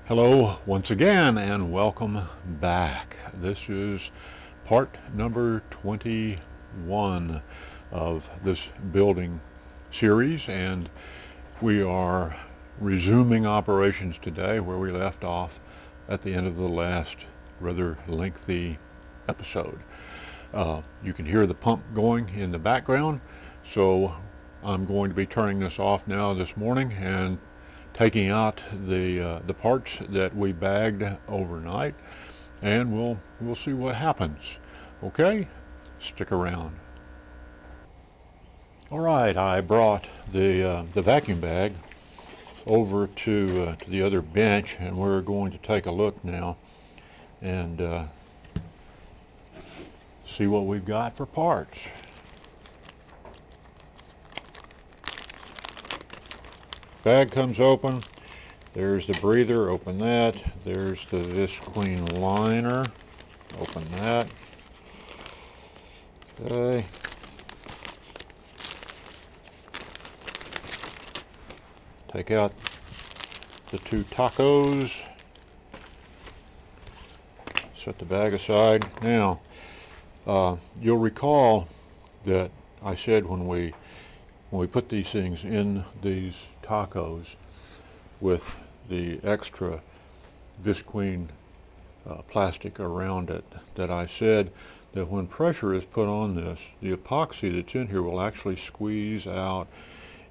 Hello once again and welcome back. This is part number 21 of this building series, and we are resuming operations today where we left off at the end of the last rather lengthy episode. You can hear the pump going in the background, so I'm going to be turning this off now this morning and taking out the parts that we bagged overnight, and we'll see what happens. Okay, stick around. All right, I brought the vacuum bag over to the other bench, and we're going to take a look now and see what we've got for parts. Bag comes open. There's the breather, open that. There's the visqueen liner, open that. Okay. Take out the two tacos. Set the bag aside. Now, you'll recall that I said when we put these things in these tacos with the extra visqueen plastic around it, that I said that when pressure is put on this, the epoxy that's in here will actually squeeze out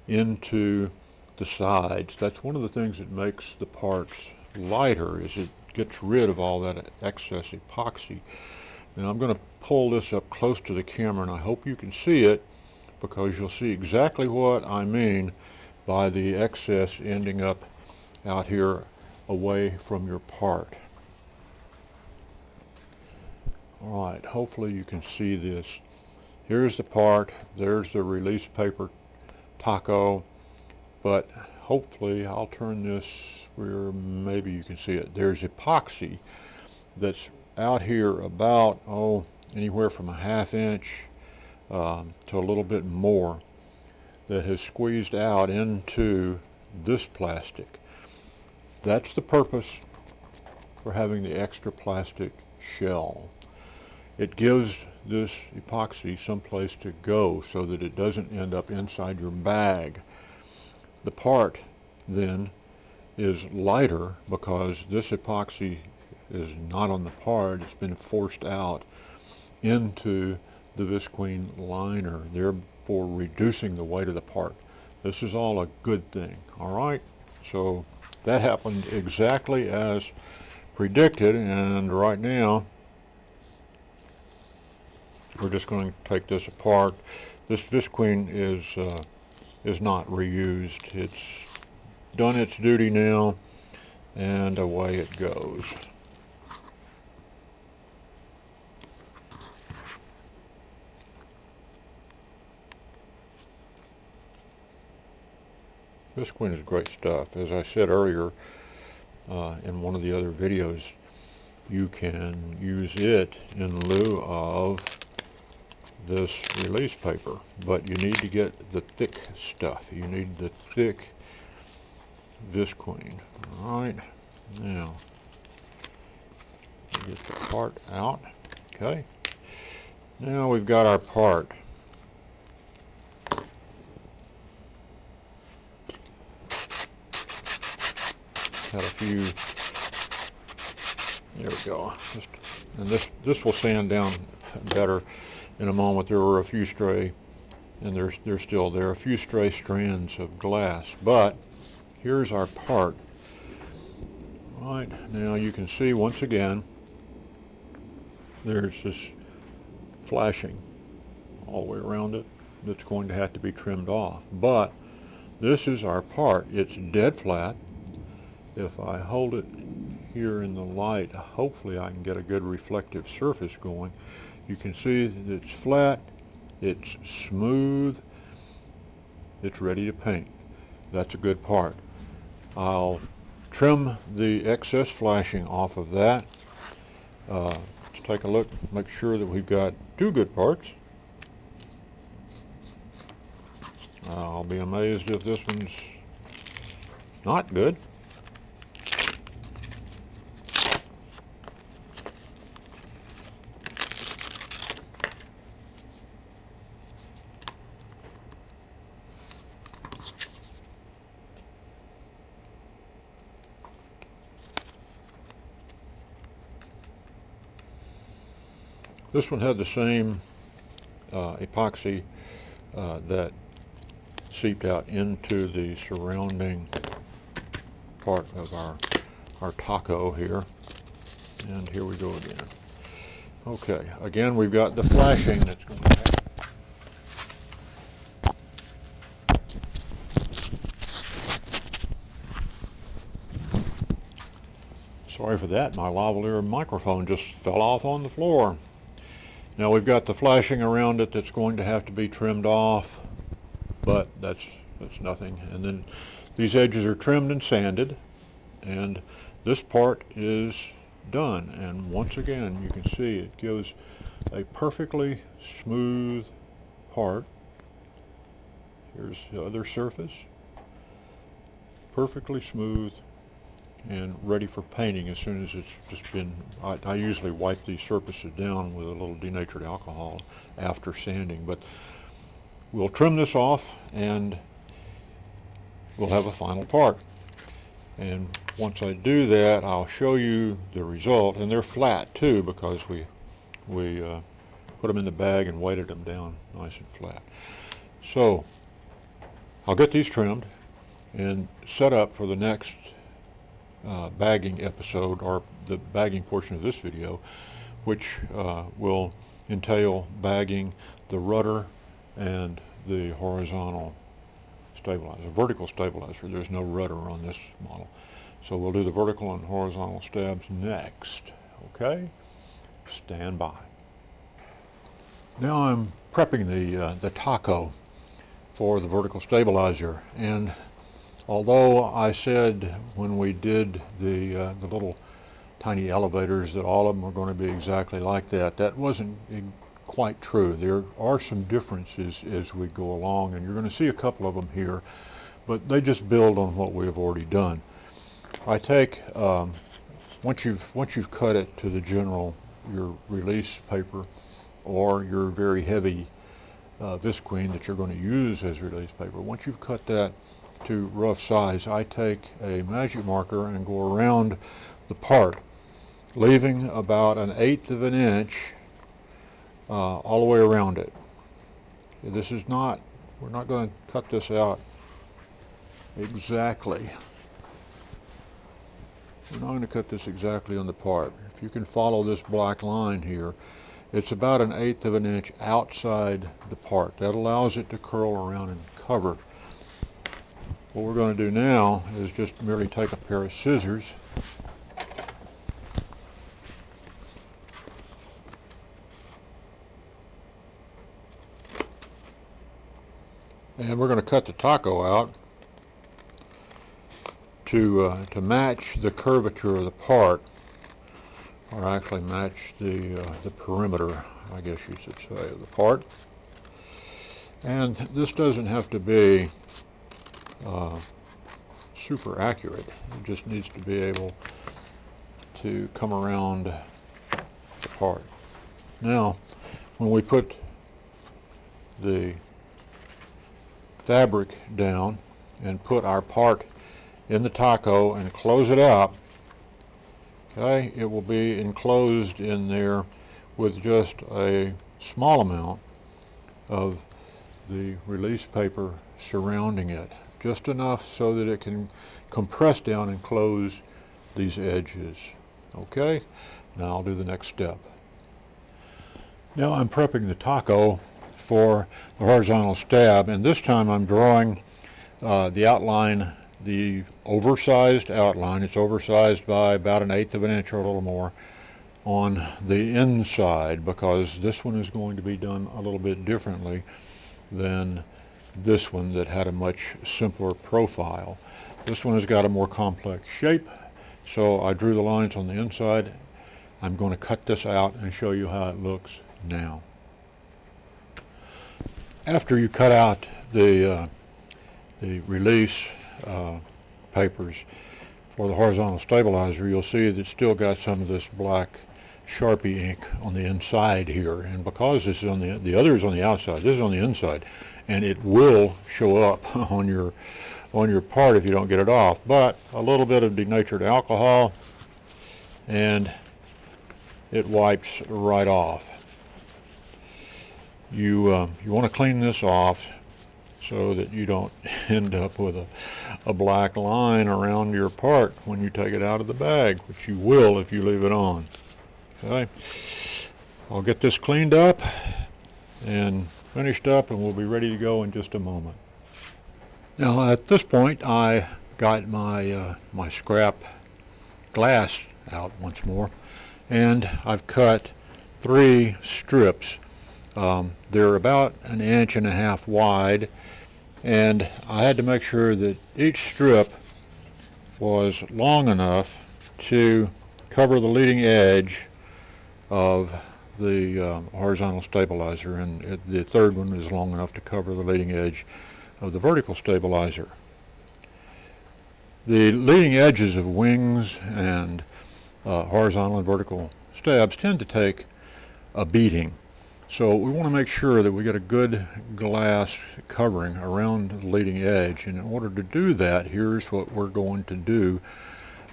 into the sides. That's one of the things that makes the parts lighter, is it gets rid of all that excess epoxy. Now I'm going to pull this up close to the camera, and I hope you can see it, because you'll see exactly what I mean by the excess ending up out here away from your part. All right, hopefully you can see this. Here's the part, there's the release paper taco, but hopefully I'll turn this where maybe you can see it. There's epoxy that's out here about, anywhere from a ½ inch to a little bit more, that has squeezed out into this plastic. That's the purpose for having the extra plastic shell. It gives this epoxy someplace to go so that it doesn't end up inside your bag. The part then is lighter because this epoxy is not on the part, it's been forced out into the visqueen liner, therefore reducing the weight of the part. This is all a good thing. All right, so that happened exactly as predicted, and right now we're just going to take this apart. This visqueen is not reused. It's done its duty now, and away it goes. Visqueen is great stuff. As I said earlier in one of the other videos, you can use it in lieu of this release paper, but you need to get the thick stuff. You need the thick visqueen. All right, now get the part out. Okay, now we've got our part. Had a few, there we go, and this will sand down better in a moment. There were a few stray, and they're still there, a few stray strands of glass, but here's our part. All right, now you can see once again there's this flashing all the way around it that's going to have to be trimmed off, but this is our part. It's dead flat. If I hold it here in the light, hopefully I can get a good reflective surface going. You can see that it's flat, it's smooth, it's ready to paint. That's a good part. I'll trim the excess flashing off of that. Let's take a look, make sure that we've got two good parts. I'll be amazed if this one's not good. This one had the same epoxy that seeped out into the surrounding part of our taco here. And here we go again. Okay, again we've got the flashing that's going to happen. Sorry for that, my lavalier microphone just fell off on the floor. Now we've got the flashing around it that's going to have to be trimmed off, but that's nothing. And then these edges are trimmed and sanded, and this part is done. And once again, you can see it gives a perfectly smooth part. Here's the other surface, perfectly smooth and ready for painting as soon as it's just been, I usually wipe these surfaces down with a little denatured alcohol after sanding, but we'll trim this off and we'll have a final part. And once I do that, I'll show you the result, and they're flat too because we put them in the bag and weighted them down nice and flat. So I'll get these trimmed and set up for the next bagging episode, or the bagging portion of this video, which will entail bagging the rudder and the horizontal stabilizer, vertical stabilizer. There's no rudder on this model. So we'll do the vertical and horizontal stabs next. Okay? Stand by. Now I'm prepping the taco for the vertical stabilizer, and although I said when we did the little tiny elevators that all of them were going to be exactly like that, that wasn't quite true. There are some differences as we go along, and you're going to see a couple of them here, but they just build on what we have already done. I take, once you've cut it to the general, your release paper or your very heavy visqueen that you're going to use as release paper, once you've cut that to rough size, I take a magic marker and go around the part, leaving about 1/8 of an inch all the way around it. This is not, we're not going to cut this out exactly. We're not going to cut this exactly on the part. If you can follow this black line here, it's about 1/8 of an inch outside the part. That allows it to curl around and cover. What we're going to do now is just merely take a pair of scissors and we're going to cut the taco out to match the curvature of the part, or actually match the perimeter, I guess you should say, of the part. And this doesn't have to be super accurate. It just needs to be able to come around the part. Now, when we put the fabric down and put our part in the taco and close it up, okay, it will be enclosed in there with just a small amount of the release paper surrounding it, just enough so that it can compress down and close these edges. Okay, now I'll do the next step. Now I'm prepping the taco for the horizontal stab, and this time I'm drawing the outline, the oversized outline. It's oversized by about 1/8 of an inch or a little more on the inside, because this one is going to be done a little bit differently than this one that had a much simpler profile. This one has got a more complex shape, so I drew the lines on the inside. I'm going to cut this out and show you how it looks now. After you cut out the release papers for the horizontal stabilizer, you'll see that it's still got some of this black Sharpie ink on the inside here, and because this is on the other is on the outside, this is on the inside, and it will show up on your part if you don't get it off. But a little bit of denatured alcohol and it wipes right off. you want to clean this off so that you don't end up with a black line around your part when you take it out of the bag, which you will if you leave it on. Okay, I'll get this cleaned up and finished up, and we'll be ready to go in just a moment. Now at this point I got my scrap glass out once more, and I've cut 3 strips. They're about 1.5 inches wide, and I had to make sure that each strip was long enough to cover the leading edge of the horizontal stabilizer, and the third one is long enough to cover the leading edge of the vertical stabilizer. The leading edges of wings and horizontal and vertical stabs tend to take a beating. So we want to make sure that we get a good glass covering around the leading edge, and in order to do that, here's what we're going to do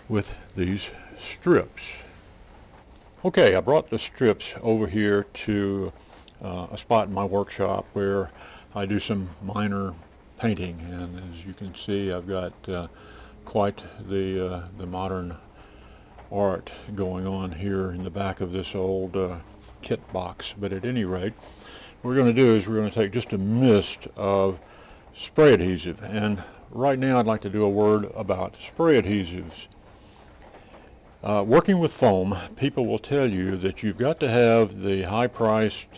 with these strips. Okay, I brought the strips over here to a spot in my workshop where I do some minor painting, and as you can see, I've got quite the modern art going on here in the back of this old kit box. But at any rate, what we're going to do is we're going to take just a mist of spray adhesive, and right now I'd like to do a word about spray adhesives. Working with foam, people will tell you that you've got to have the high-priced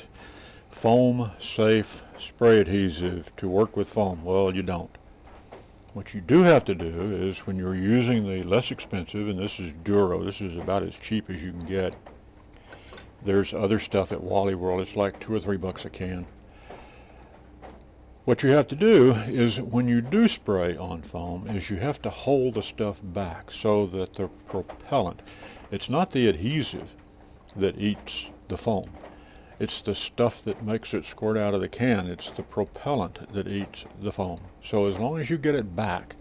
foam safe spray adhesive to work with foam. Well, you don't. What you do have to do is, when you're using the less expensive, and this is Duro, this is about as cheap as you can get. There's other stuff at Wally World, it's like $2 or $3 a can. What you have to do is, when you do spray on foam, is you have to hold the stuff back so that the propellant, it's not the adhesive that eats the foam. It's the stuff that makes it squirt out of the can. It's the propellant that eats the foam. So as long as you get it back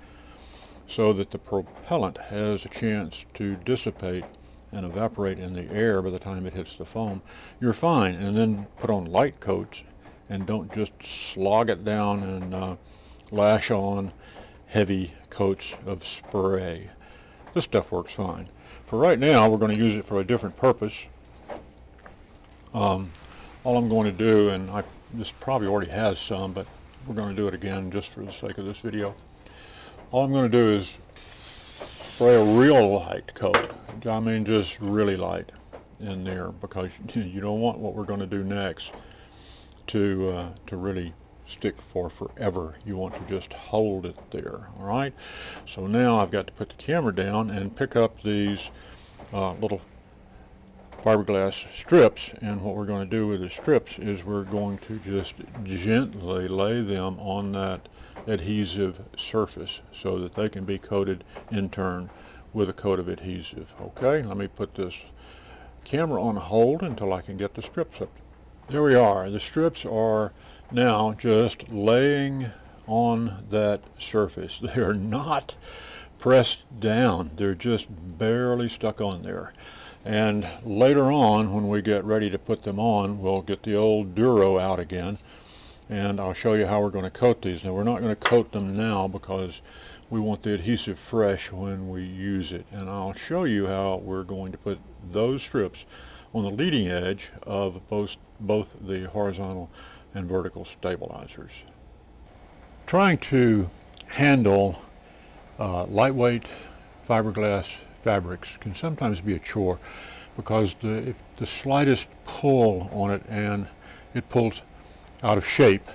so that the propellant has a chance to dissipate and evaporate in the air by the time it hits the foam, you're fine. And then put on light coats, and don't just slog it down and lash on heavy coats of spray. This stuff works fine. For right now, we're going to use it for a different purpose. All I'm going to do, and this probably already has some, but we're going to do it again just for the sake of this video. All I'm going to do is spray a real light coat. I mean, just really light in there, because you don't want what we're going to do next to really stick for forever. You want to just hold it there. All right, so now I've got to put the camera down and pick up these little fiberglass strips, and what we're going to do with the strips is we're going to just gently lay them on that adhesive surface so that they can be coated in turn with a coat of adhesive. Okay, let me put this camera on hold until I can get the strips up. There we are. The strips are now just laying on that surface. They are not pressed down. They're just barely stuck on there. And later on, when we get ready to put them on, we'll get the old Duro out again, and I'll show you how we're going to coat these. Now, we're not going to coat them now because we want the adhesive fresh when we use it, and I'll show you how we're going to put those strips on the leading edge of both the horizontal and vertical stabilizers. Trying to handle lightweight fiberglass fabrics can sometimes be a chore, because if the slightest pull on it and it pulls out of shape.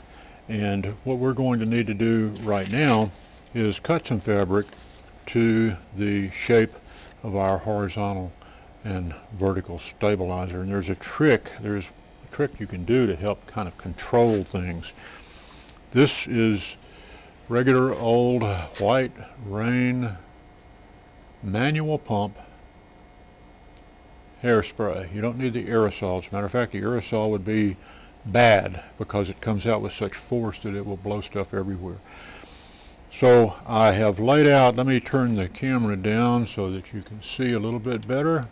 And what we're going to need to do right now is cut some fabric to the shape of our horizontal and vertical stabilizer. And there's a trick you can do to help kind of control things. This is regular old white rain manual pump hairspray. You don't need the aerosol. As a matter of fact, the aerosol would be bad because it comes out with such force that it will blow stuff everywhere. So I have laid out, let me turn the camera down so that you can see a little bit better.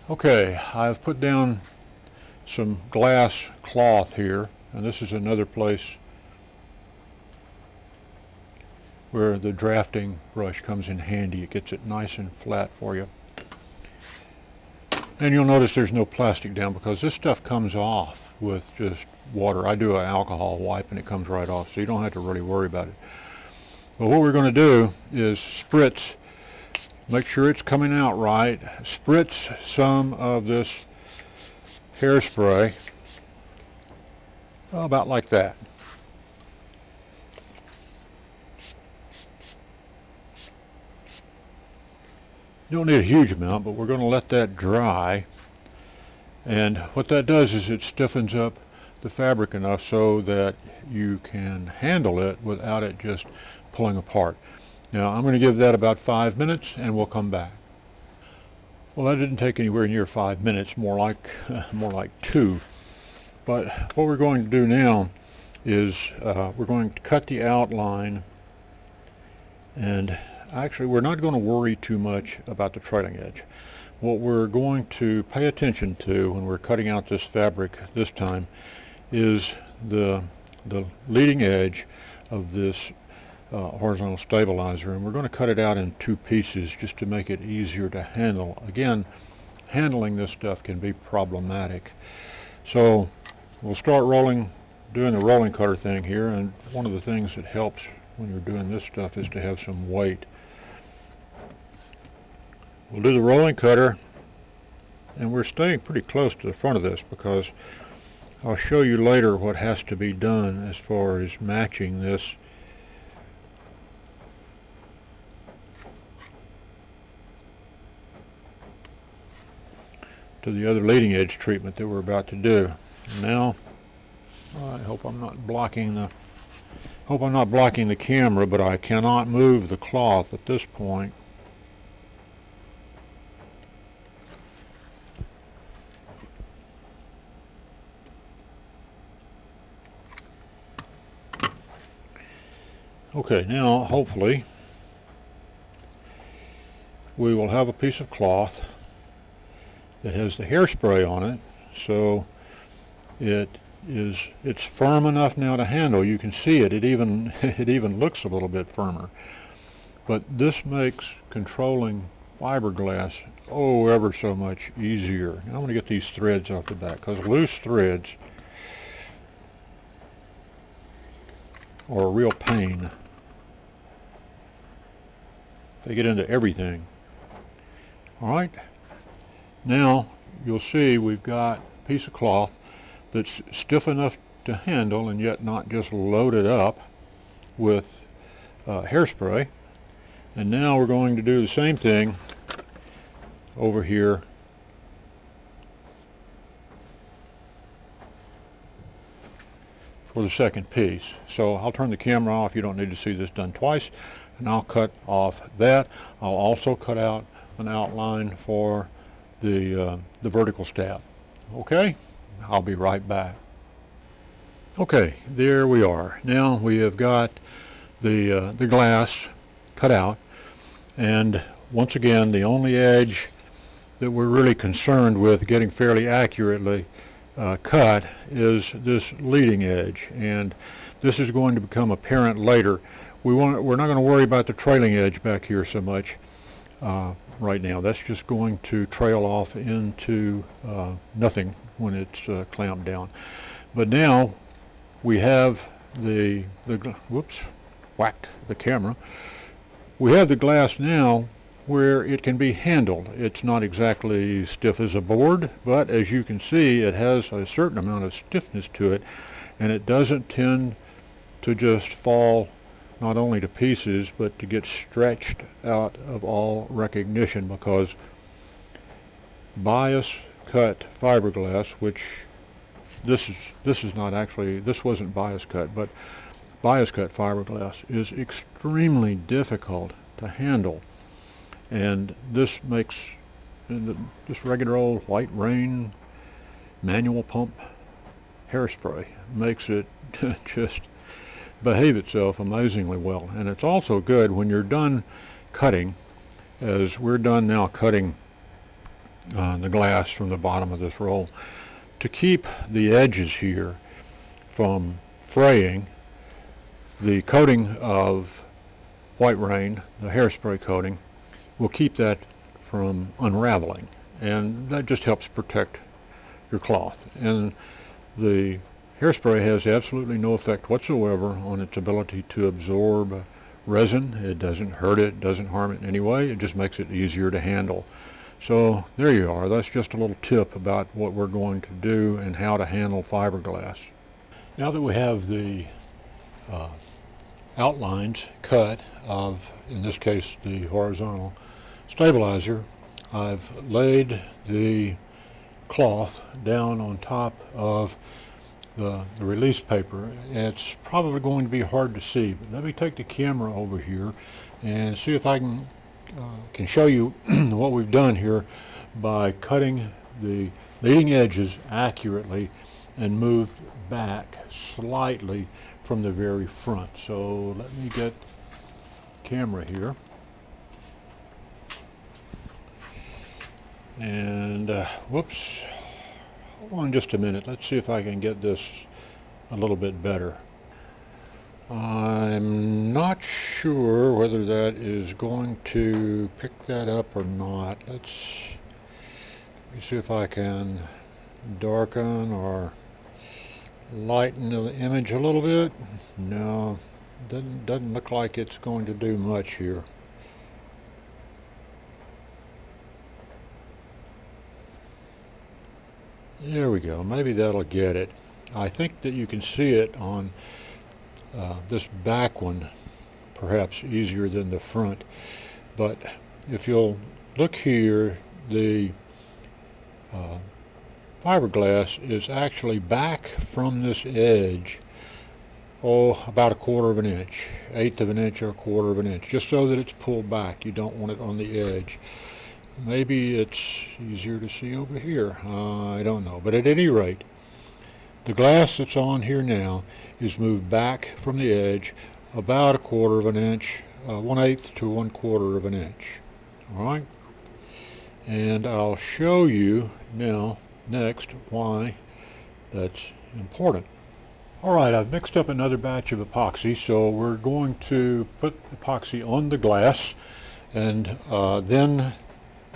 Okay, I've put down some glass cloth here, and this is another place where the drafting brush comes in handy. It gets it nice and flat for you. And you'll notice there's no plastic down because this stuff comes off with just water. I do an alcohol wipe and it comes right off, so you don't have to really worry about it. But what we're going to do is spritz, make sure it's coming out right, spritz some of this hairspray, about like that. You don't need a huge amount, but we're going to let that dry. And what that does is it stiffens up the fabric enough so that you can handle it without it just pulling apart. Now I'm going to give that about 5 minutes and we'll come back. Well, that didn't take anywhere near 5 minutes, more like 2. But what we're going to do now is we're going to cut the outline, and actually we're not going to worry too much about the trailing edge. What we're going to pay attention to when we're cutting out this fabric this time is the leading edge of this horizontal stabilizer, and we're going to cut it out in 2 pieces just to make it easier to handle. Again, handling this stuff can be problematic. So we'll start doing the rolling cutter thing here, and one of the things that helps when you're doing this stuff is to have some weight. We'll do the rolling cutter, and we're staying pretty close to the front of this because I'll show you later what has to be done as far as matching this to the other leading edge treatment that we're about to do. Now, I hope I'm not blocking the camera, but I cannot move the cloth at this point. Okay, now hopefully we will have a piece of cloth that has the hairspray on it, so it's firm enough now to handle. You can see it even looks a little bit firmer, but this makes controlling fiberglass ever so much easier. Now I'm going to get these threads off the back, because loose threads are a real pain. They get into everything. Alright, now you'll see we've got a piece of cloth that's stiff enough to handle and yet not just loaded up with hairspray. And now we're going to do the same thing over here for the second piece. So I'll turn the camera off. You don't need to see this done twice. And I'll cut off that. I'll also cut out an outline for the vertical stab. Okay, I'll be right back. Okay, there we are. Now we have got the glass cut out, and once again the only edge that we're really concerned with getting fairly accurately cut is this leading edge, and this is going to become apparent later. We're not going to worry about the trailing edge back here so much right now. That's just going to trail off into nothing when it's clamped down. But now we have whoops, whacked the camera. We have the glass now where it can be handled. It's not exactly stiff as a board, but as you can see, it has a certain amount of stiffness to it, and it doesn't tend to just fall not only to pieces, but to get stretched out of all recognition, because bias cut fiberglass, which this wasn't bias cut, but bias cut fiberglass is extremely difficult to handle, and this makes this regular old white rain manual pump hairspray makes it just behave itself amazingly well. And it's also good when you're done cutting, as we're done now cutting the glass from the bottom of this roll. To keep the edges here from fraying, the coating of white rain, the hairspray coating, will keep that from unraveling, and that just helps protect your cloth. And the hairspray has absolutely no effect whatsoever on its ability to absorb resin. It doesn't hurt it, doesn't harm it in any way. It just makes it easier to handle. So there you are. That's just a little tip about what we're going to do and how to handle fiberglass. Now that we have the outlines cut of, in this case, the horizontal stabilizer, I've laid the cloth down on top of the release paper. It's probably going to be hard to see, but let me take the camera over here and see if I can show you what we've done here by cutting the leading edges accurately and moved back slightly from the very front. So let me get the camera here. And whoops, hold on just a minute. Let's see if I can get this a little bit better. I'm not sure whether that is going to pick that up or not. Let me see if I can darken or lighten the image a little bit. No, doesn't look like it's going to do much here. There we go. Maybe that'll get it. I think that you can see it on this back one, perhaps easier than the front. But if you'll look here, the fiberglass is actually back from this edge, about 1/4 of an inch, 1/8 of an inch or 1/4 of an inch, just so that it's pulled back. You don't want it on the edge. Maybe it's easier to see over here. I don't know. But at any rate, the glass that's on here now is moved back from the edge about 1/4 of an inch, 1/8 to 1/4 of an inch. All right? And I'll show you now next why that's important. All right, I've mixed up another batch of epoxy, so we're going to put epoxy on the glass, and then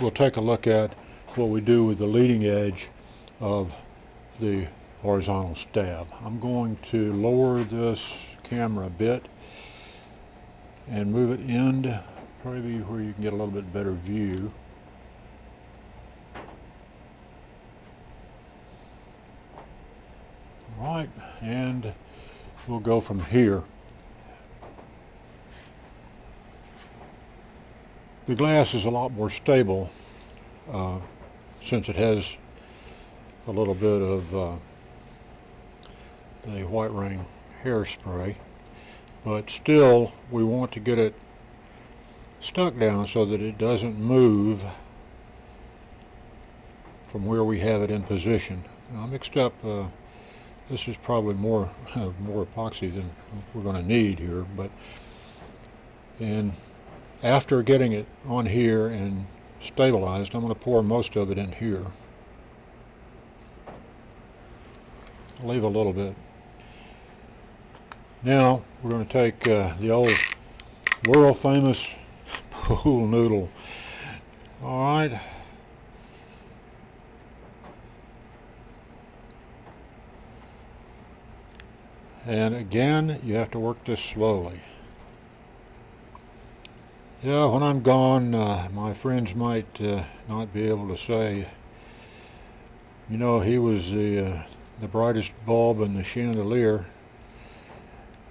we'll take a look at what we do with the leading edge of the horizontal stab. I'm going to lower this camera a bit and move it in, probably where you can get a little bit better view. All right, and we'll go from here. The glass is a lot more stable since it has a little bit of the white rain hairspray, but still we want to get it stuck down so that it doesn't move from where we have it in position. Now, I mixed up, this is probably more epoxy than we're going to need here, and after getting it on here and stabilized, I'm going to pour most of it in here. I'll leave a little bit. Now we're going to take the old world famous pool noodle. All right. And again, you have to work this slowly. Yeah, when I'm gone, my friends might not be able to say, you know, he was the brightest bulb in the chandelier.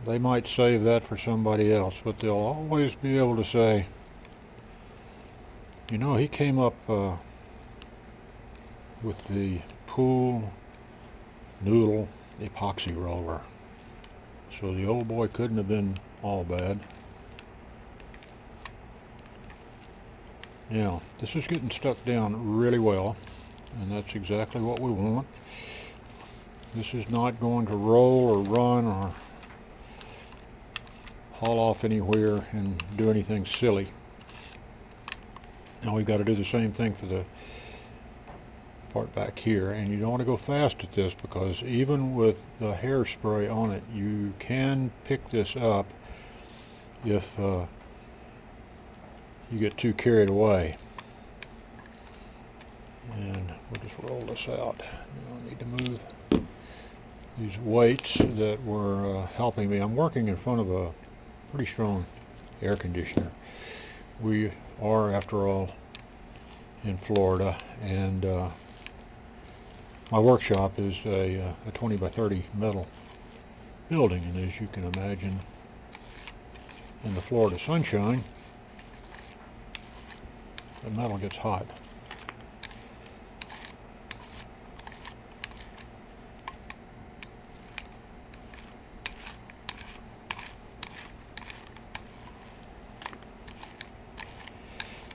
They might save that for somebody else, but they'll always be able to say, you know, he came up with the pool noodle epoxy roller. So the old boy couldn't have been all bad. Now, this is getting stuck down really well, and that's exactly what we want. This is not going to roll or run or haul off anywhere and do anything silly. Now we've got to do the same thing for the part back here, and you don't want to go fast at this because even with the hairspray on it, you can pick this up if you get too carried away. And we'll just roll this out. Now I need to move these weights that were helping me. I'm working in front of a pretty strong air conditioner. We are, after all, in Florida, and my workshop is a 20 by 30 metal building, and as you can imagine, in the Florida sunshine, the metal gets hot.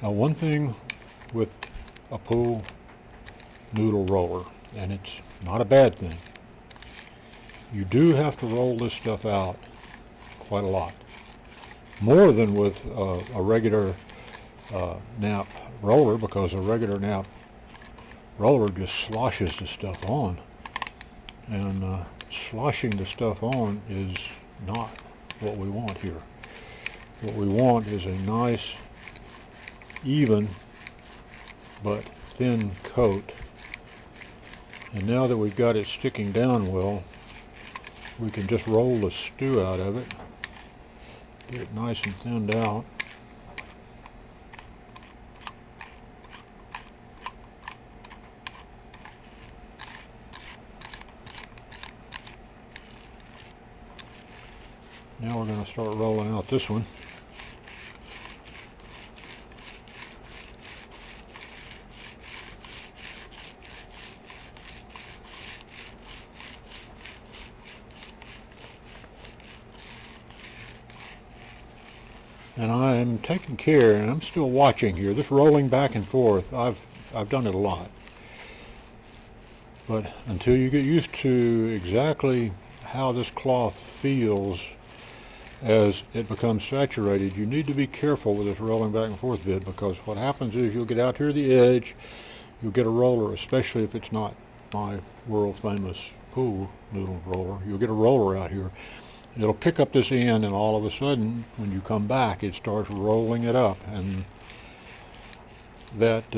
Now, one thing with a pool noodle roller, and it's not a bad thing, you do have to roll this stuff out quite a lot. More than with a regular nap roller, because a regular nap roller just sloshes the stuff on. And sloshing the stuff on is not what we want here. What we want is a nice, even but thin coat. And now that we've got it sticking down well, we can just roll the stew out of it, get it nice and thinned out. Now we're going to start rolling out this one. And I'm taking care, and I'm still watching here. This rolling back and forth, I've done it a lot. But until you get used to exactly how this cloth feels as it becomes saturated, you need to be careful with this rolling back and forth bit, because what happens is you'll get out here to the edge, you'll get a roller, especially if it's not my world famous pool noodle roller. You'll get a roller out here. It'll pick up this end, and all of a sudden, when you come back, it starts rolling it up, and that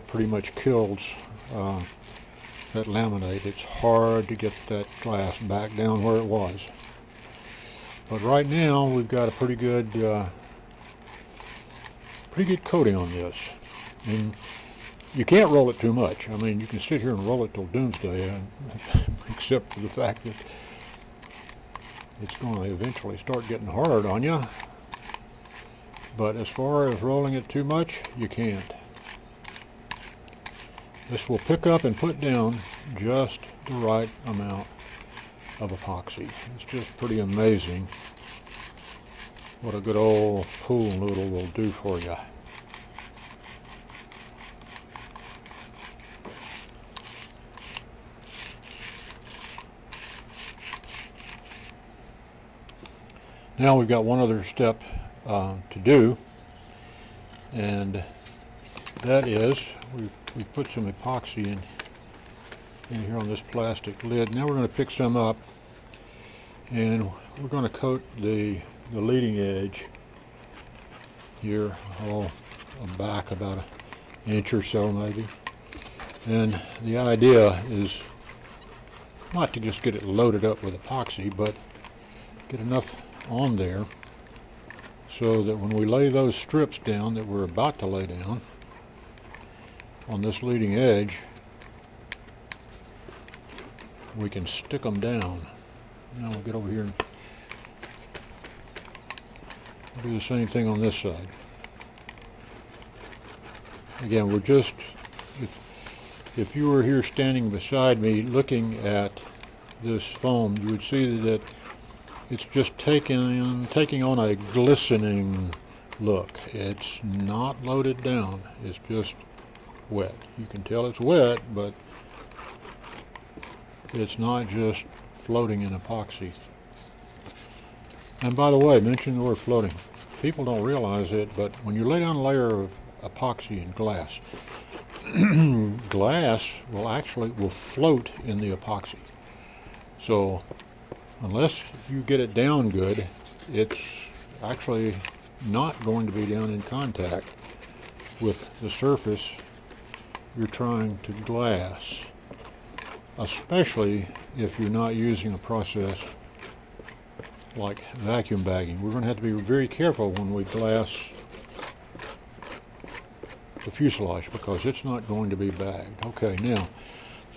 pretty much kills that laminate. It's hard to get that glass back down where it was. But right now, we've got a pretty good coating on this, and you can't roll it too much. I mean, you can sit here and roll it till doomsday, except for the fact that it's going to eventually start getting hard on you. But as far as rolling it too much, you can't. This will pick up and put down just the right amount of epoxy. It's just pretty amazing what a good old pool noodle will do for you. Now we've got one other step to do, and that is we've put some epoxy in here on this plastic lid. Now we're going to pick some up, and we're going to coat the leading edge here, back about an inch or so maybe. And the idea is not to just get it loaded up with epoxy, but get enough on there so that when we lay those strips down that we're about to lay down on this leading edge, we can stick them down. Now we'll get over here and do the same thing on this side. Again, we're just, if you were here standing beside me looking at this foam, you would see that it's just taking on a glistening look. It's not loaded down, it's just wet. You can tell it's wet, but it's not just floating in epoxy. And by the way, mentioning the word floating, people don't realize it, but when you lay down a layer of epoxy and glass, glass will float in the epoxy. So unless you get it down good, it's actually not going to be down in contact with the surface you're trying to glass, especially if you're not using a process like vacuum bagging. We're going to have to be very careful when we glass the fuselage because it's not going to be bagged. Okay, now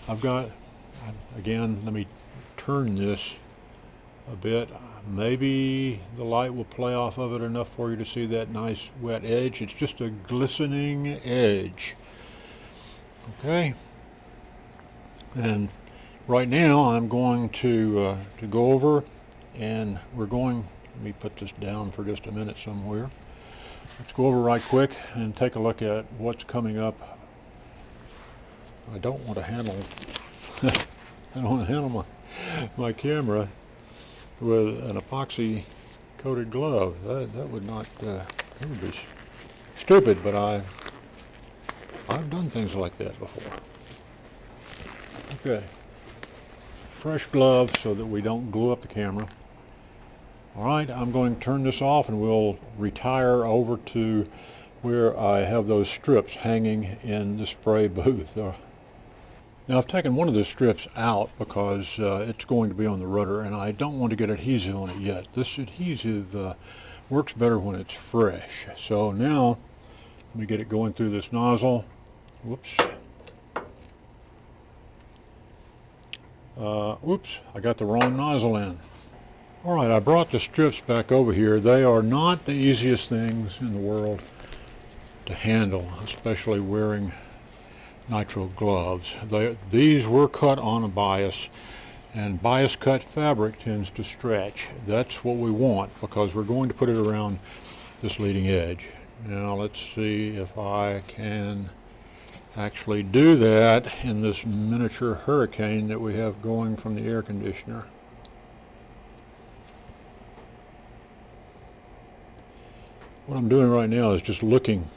I've got, again, let me turn this a bit. Maybe the light will play off of it enough for you to see that nice wet edge. It's just a glistening edge. Okay, and right now I'm going to go over, and we're going, let me put this down for just a minute somewhere. Let's go over right quick and take a look at what's coming up. I don't want to handle I don't want to handle my camera with an epoxy coated glove. That would not, that would be stupid, but I've done things like that before. Okay, fresh gloves so that we don't glue up the camera. All right, I'm going to turn this off and we'll retire over to where I have those strips hanging in the spray booth. Now I've taken one of the strips out because it's going to be on the rudder and I don't want to get adhesive on it yet. This adhesive works better when it's fresh. So now let me get it going through this nozzle. Whoops. Oops, I got the wrong nozzle in. Alright, I brought the strips back over here. They are not the easiest things in the world to handle, especially wearing nitrile gloves. These were cut on a bias, and bias cut fabric tends to stretch. That's what we want because we're going to put it around this leading edge. Now let's see if I can actually do that in this miniature hurricane that we have going from the air conditioner. What I'm doing right now is just looking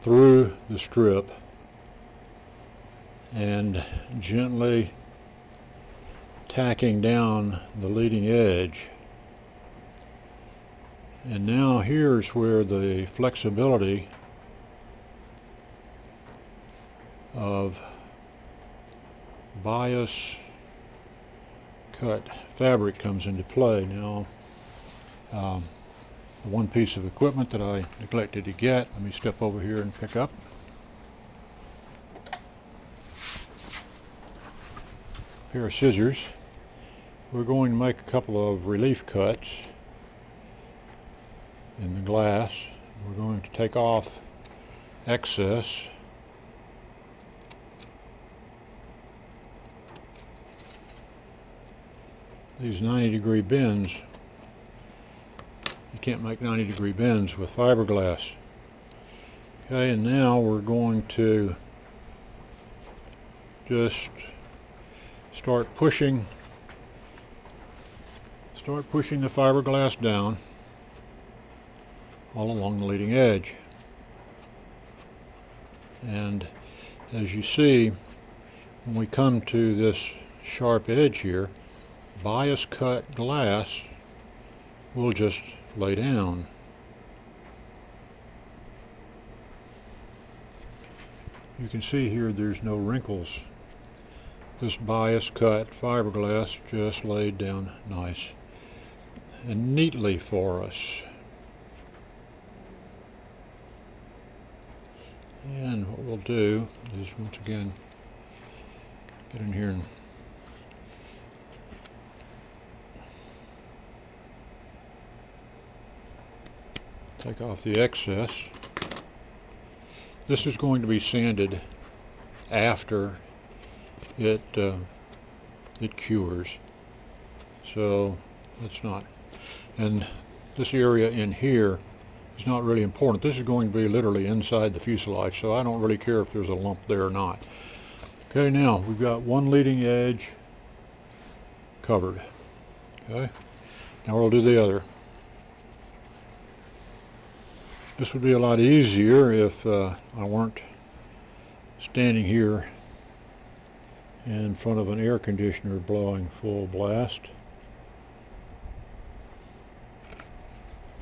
through the strip and gently tacking down the leading edge. And now here's where the flexibility of bias cut fabric comes into play. Now the one piece of equipment that I neglected to get, let me step over here and pick up. A pair of scissors. We're going to make a couple of relief cuts in the glass. We're going to take off excess. These 90-degree bends, you can't make 90-degree bends with fiberglass. Okay, and now we're going to just start pushing the fiberglass down all along the leading edge. And as you see, when we come to this sharp edge here, bias cut glass will just lay down. You can see here there's no wrinkles. This bias cut fiberglass just laid down nice and neatly for us. And what we'll do is once again get in here and take off the excess. This is going to be sanded after it cures, so it's not. And this area in here is not really important. This is going to be literally inside the fuselage, so I don't really care if there's a lump there or not. Okay, now we've got one leading edge covered. Okay, now we'll do the other. This would be a lot easier if I weren't standing here in front of an air conditioner blowing full blast.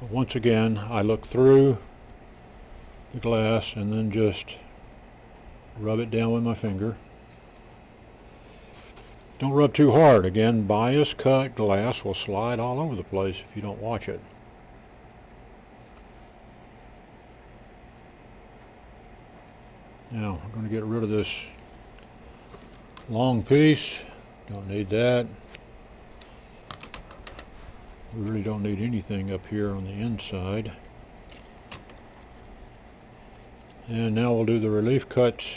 But once again, I look through the glass and then just rub it down with my finger. Don't rub too hard. Again, bias cut glass will slide all over the place if you don't watch it. Now, I'm going to get rid of this long piece. Don't need that. We really don't need anything up here on the inside. And now we'll do the relief cuts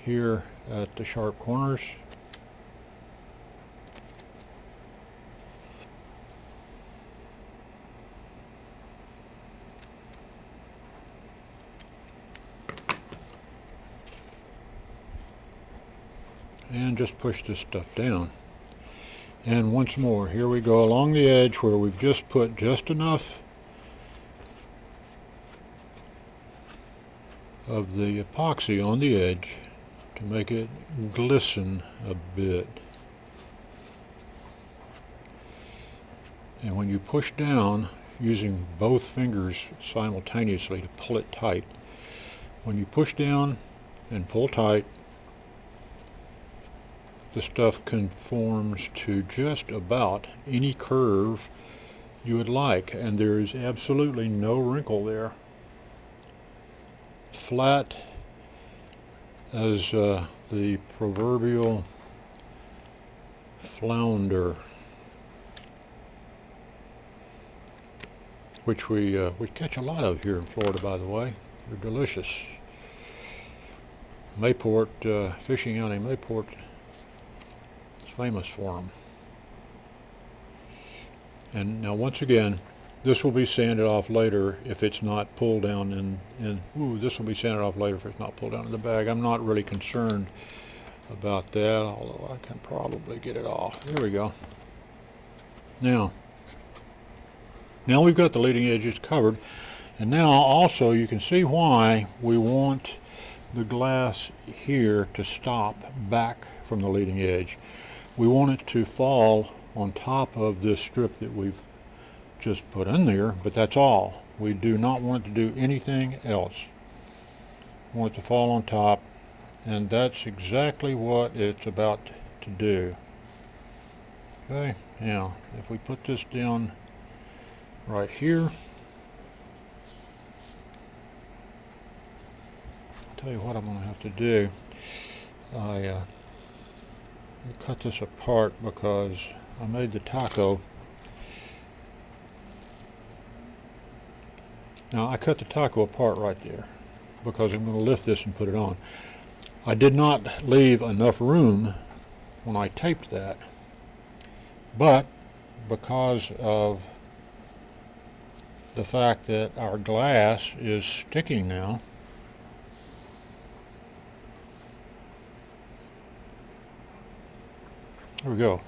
here at the sharp corners. And just push this stuff down. And once more, here we go along the edge where we've just put just enough of the epoxy on the edge to make it glisten a bit. And when you push down, using both fingers simultaneously to pull it tight, when you push down and pull tight, the stuff conforms to just about any curve you would like, and there is absolutely no wrinkle there. Flat as the proverbial flounder, which we catch a lot of here in Florida, by the way. They're delicious. Mayport, fishing out in Mayport, famous for them. And now once again, this will be sanded off later if it's not pulled down this will be sanded off later if it's not pulled down in the bag. I'm not really concerned about that, although I can probably get it off. There we go. Now we've got the leading edges covered, and now also you can see why we want the glass here to stop back from the leading edge. We want it to fall on top of this strip that we've just put in there, but that's all. We do not want it to do anything else. We want it to fall on top, and that's exactly what it's about to do. Okay, now if we put this down right here, I'll tell you what I'm going to have to do. I cut this apart because I made the taco. Now I cut the taco apart right there because I'm going to lift this and put it on. I did not leave enough room when I taped that, but because of the fact that our glass is sticking now, there we go.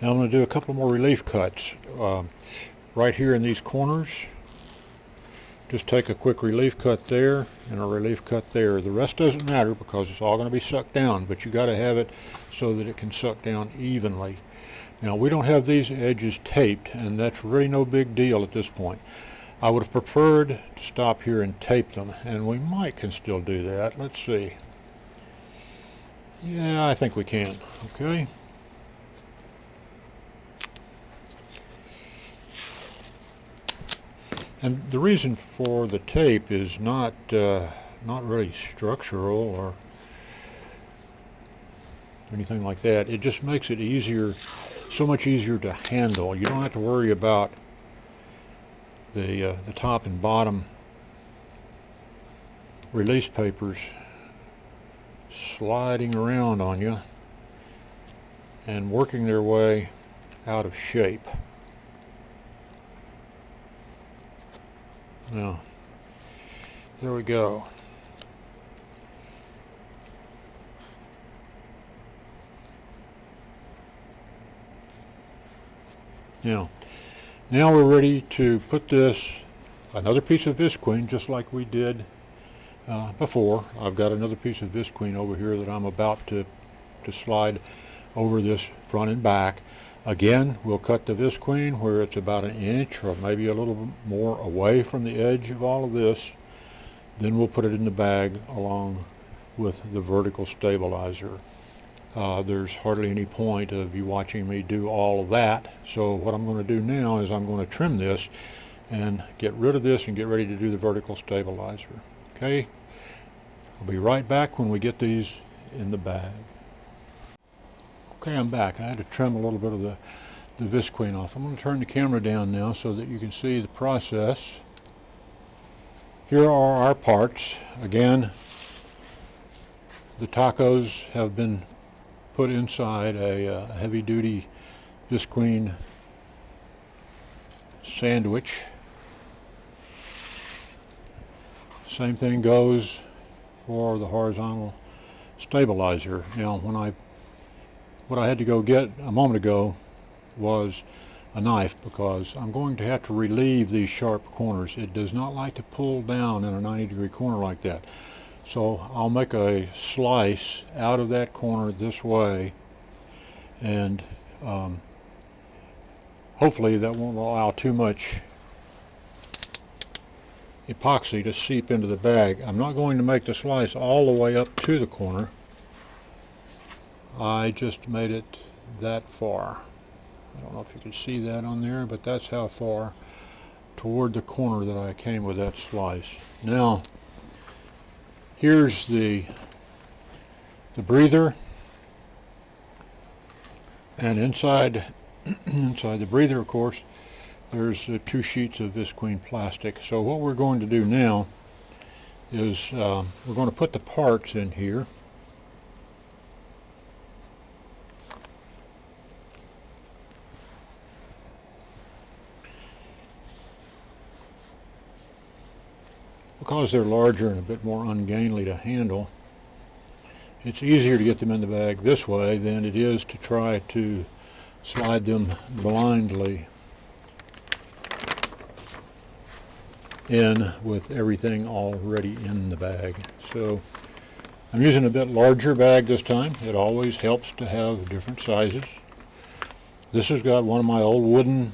Now I'm going to do a couple more relief cuts right here in these corners. Just take a quick relief cut there and a relief cut there. The rest doesn't matter because it's all going to be sucked down, but you got to have it so that it can suck down evenly. Now we don't have these edges taped, and that's really no big deal at this point. I would have preferred to stop here and tape them, and we can still do that. Let's see. Yeah, I think we can. Okay. And the reason for the tape is not really structural or anything like that. It just makes it easier, so much easier to handle. You don't have to worry about the top and bottom release papers sliding around on you and working their way out of shape. Now, there we go. Now we're ready to put this, another piece of visqueen, just like we did before. I've got another piece of visqueen over here that I'm about to slide over this front and back. Again, we'll cut the visqueen where it's about an inch or maybe a little more away from the edge of all of this. Then we'll put it in the bag along with the vertical stabilizer. There's hardly any point of you watching me do all of that. So what I'm going to do now is I'm going to trim this and get rid of this and get ready to do the vertical stabilizer. Okay? I'll be right back when we get these in the bag. Okay, I'm back. I had to trim a little bit of the visqueen off. I'm going to turn the camera down now so that you can see the process. Here are our parts. Again, the tacos have been put inside a heavy-duty visqueen sandwich. Same thing goes for the horizontal stabilizer. Now, what I had to go get a moment ago was a knife because I'm going to have to relieve these sharp corners. It does not like to pull down in a 90-degree corner like that. So I'll make a slice out of that corner this way, and hopefully that won't allow too much epoxy to seep into the bag. I'm not going to make the slice all the way up to the corner. I just made it that far. I don't know if you can see that on there, but that's how far toward the corner that I came with that slice. Now, here's the breather, and inside the breather, of course, there's 2 sheets of visqueen plastic. So what we're going to do now is we're going to put the parts in here. Because they're larger and a bit more ungainly to handle, it's easier to get them in the bag this way than it is to try to slide them blindly in with everything already in the bag. So I'm using a bit larger bag this time. It always helps to have different sizes. This has got one of my old wooden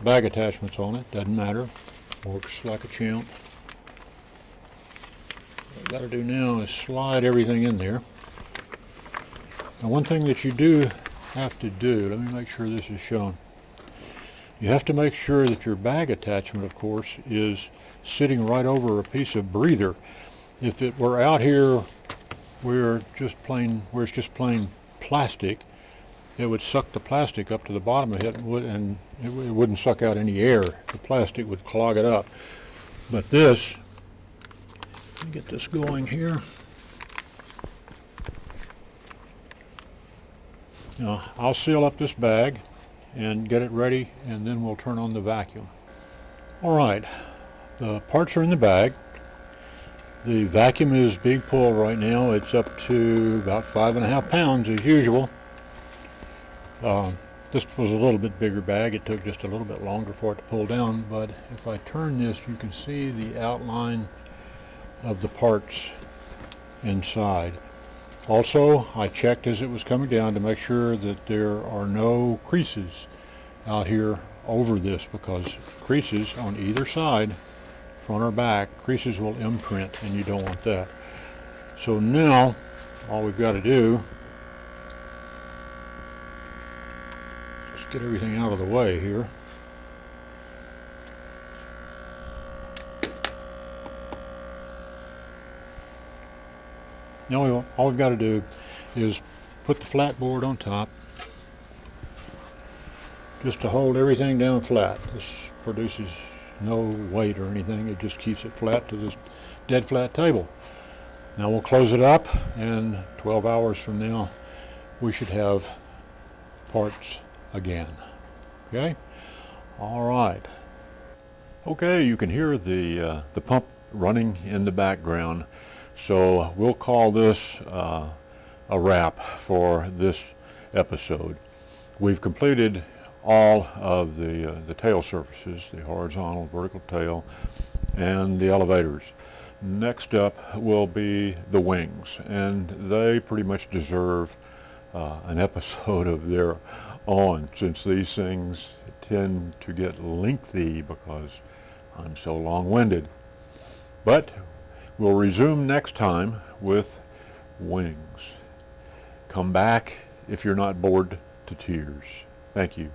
bag attachments on it. Doesn't matter. Works like a champ. What I've got to do now is slide everything in there. Now, one thing that you do have to do, let me make sure this is shown. You have to make sure that your bag attachment, of course, is sitting right over a piece of breather. If it were out here where it's just plain plastic, it would suck the plastic up to the bottom of it, and it wouldn't suck out any air. The plastic would clog it up. But this, let me get this going here. Now, I'll seal up this bag and get it ready, and then we'll turn on the vacuum. All right, the parts are in the bag. The vacuum is being pulled right now. It's up to about 5.5 pounds as usual. This was a little bit bigger bag. It took just a little bit longer for it to pull down, but if I turn this, you can see the outline of the parts inside. Also, I checked as it was coming down to make sure that there are no creases out here over this, because creases on either side, front or back, creases will imprint, and you don't want that. So now, all we've got to do, get everything out of the way here. Now all we've got to do is put the flat board on top just to hold everything down flat. This produces no weight or anything. It just keeps it flat to this dead flat table. Now we'll close it up, and 12 hours from now we should have parts again. Okay? All right. Okay, you can hear the pump running in the background. So we'll call this a wrap for this episode. We've completed all of the tail surfaces, the horizontal, vertical tail, and the elevators. Next up will be the wings, and they pretty much deserve an episode of their own, since these things tend to get lengthy because I'm so long-winded. But we'll resume next time with wings. Come back if you're not bored to tears. Thank you.